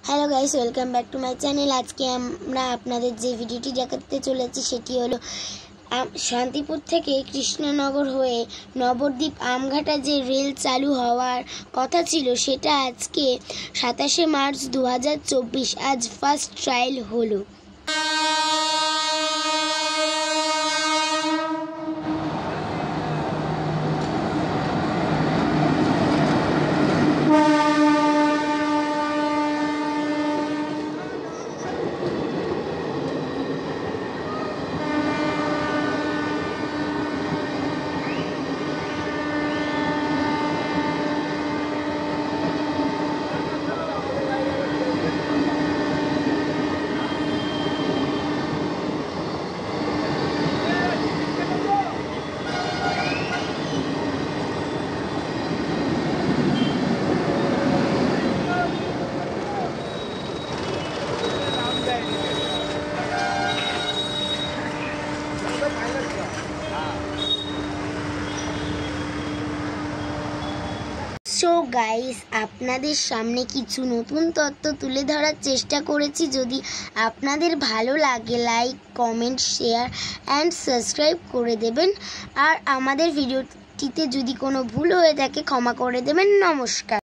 Hello guys, welcome back to my channel. আজকে আমরা আপনাদের যে ভিডিওটি দেখাতে চলেছি সেটি হলো শান্তিপুর থেকে কৃষ্ণনগর হয়ে নবদ্বীপ আমঘাটা যে রেল চালু হওয়ার কথা ছিল সেটা আজকে 27শে মার্চ 2024 আজ ফার্স্ট ট্রায়াল হলো। সো গাইস, আপনাদের সামনে কিছু নতুন তথ্য তুলে ধরার চেষ্টা করেছি। যদি আপনাদের ভালো লাগে like, comment, share and subscribe করে দেবেন। আর আমাদের ভিডিওটিতে যদি কোনো ভুল হয়ে থাকে ক্ষমা করে দেবেন। নমস্কার।